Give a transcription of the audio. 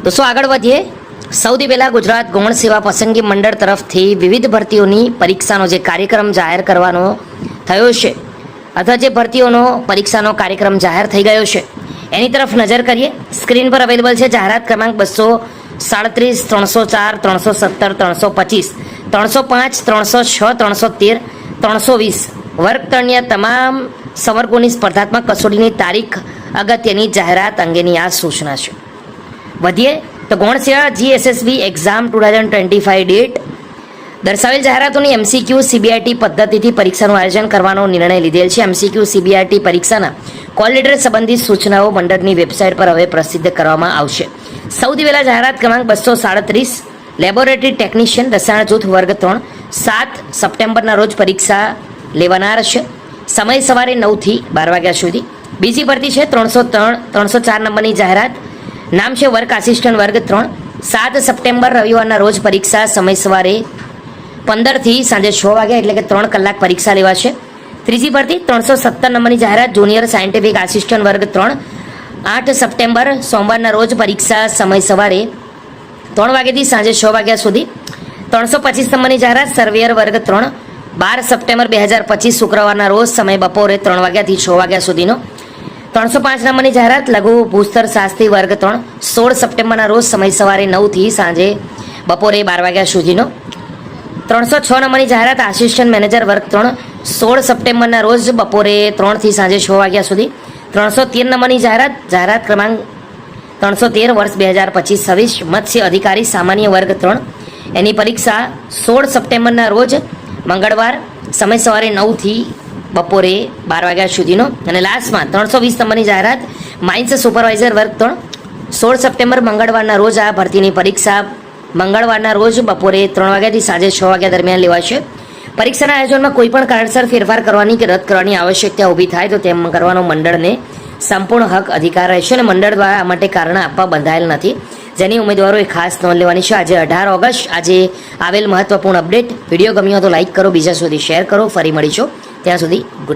દોસ્તો આગળ વધીએ. સૌથી પહેલાં ગુજરાત ગૌણ સેવા પસંદગી મંડળ તરફથી વિવિધ ભરતીઓની પરીક્ષાનો જે કાર્યક્રમ જાહેર કરવાનો થયો છે અથવા જે ભરતીઓનો પરીક્ષાનો કાર્યક્રમ જાહેર થઈ ગયો છે એની તરફ નજર કરીએ. સ્ક્રીન પર અવેલેબલ છે જાહેરાત ક્રમાંક 237, 304, 317, 325, 305, 306, 313, 320 વર્ગ 3ની તમામ સંવર્ગોની સ્પર્ધાત્મક કસોટીની તારીખ અગત્યની જાહેરાત અંગેની આ સૂચના છે. વધીએ તો ગૌણ સેવા GSSB એક્ઝામ 2025 ડેટ દર્શાવેલ જાહેરાતોની MCQ CBRT પદ્ધતિથી પરીક્ષાનું આયોજન કરવાનો નિર્ણય લીધેલ છે. MCQ CBRT પરીક્ષાના કોલ લેટર સંબંધિત સૂચનાઓ મંડળની વેબસાઇટ પર હવે પ્રસિદ્ધ કરવામાં આવશે. સૌથી પહેલા જાહેરાત ક્રમાંક 237 લેબોરેટરી ટેકનિશિયન રસાયણ જૂથ વર્ગ 3 7 સપ્ટેમ્બરના રોજ પરીક્ષા લેવાનાર છે. સમય સવારે 9 થી 12 વાગ્યા સુધી. બીજી ભરતી છે 304 નંબરની જાહેરાત. નામ છે વર્ક આસિસ્ટન્ટ વર્ગ 3 7 સપ્ટેમ્બર રવિવારના રોજ પરીક્ષા. સમય સવારે 15 થી સાંજે 6 વાગ્યા એટલે કે 3 કલાક પરીક્ષા લેવાશે. ત્રીજી ભરતી 317 નંબરની જાહેરાત જુનિયર સાયન્ટિફિક આસિસ્ટન્ટ વર્ગ 3 8 સપ્ટેમ્બર સોમવારના રોજ પરીક્ષા. સમય સવારે 3 વાગ્યાથી સાંજે 6 વાગ્યા સુધી. 325 નંબરની જાહેરાત સર્વેયર વર્ગ 3 12 સપ્ટેમ્બર 2025 શુક્રવારના રોજ. સમય બપોરે 3 વાગ્યાથી 6 વાગ્યા સુધીનો. 305 નંબરની જાહેરાત લઘુ ભૂસ્તર શાસ્ત્રી વર્ગ 3 16 સપ્ટેમ્બરના રોજ. સમય સવારે 9 થી સાંજે બપોરે 12 વાગ્યા સુધીનો. 306 નંબરની જાહેરાત આસિસ્ટન્ટ મેનેજર વર્ગ 3 16 સપ્ટેમ્બરના રોજ બપોરે 3 થી સાંજે 6 વાગ્યા સુધી. 313 નંબરની જાહેરાત ક્રમાંક 313 વર્ષ 2025-26 મત્સ્ય અધિકારી સામાન્ય વર્ગ 3 એની પરીક્ષા 16 સપ્ટેમ્બરના રોજ મંગળવાર. સમય સવારે 9 થી બપોરે 12 વાગ્યા સુધીનો. અને લાસ્ટમાં 320 નંબરની જાહેરાત માઇન્સ સુપરવાઇઝર વર્ગ 3 16 સપ્ટેમ્બર મંગળવારના રોજ આ ભરતીની પરીક્ષા મંગળવારના રોજ બપોરે 3 વાગ્યાથી સાંજે 6 વાગ્યા દરમિયાન લેવાશે. પરીક્ષાના આયોજનમાં કોઈ પણ કારણસર ફેરફાર કરવાની કે રદ કરવાની આવશ્યકતા ઊભી થાય તો તેમ કરવાનો મંડળને સંપૂર્ણ હક અધિકાર રહેશે અને મંડળ દ્વારા આ માટે કારણ આપવા બંધાયેલ નથી, જેની ઉમેદવારોએ ખાસ નોંધ લેવાની છે. આજે 18 ઓગસ્ટ આજે આવેલ મહત્વપૂર્ણ અપડેટ. વિડીયો ગમ્યો તો લાઇક કરો, બીજા સુધી શેર કરો. ફરી મળીશું ત્યાં સુધી ગુડ.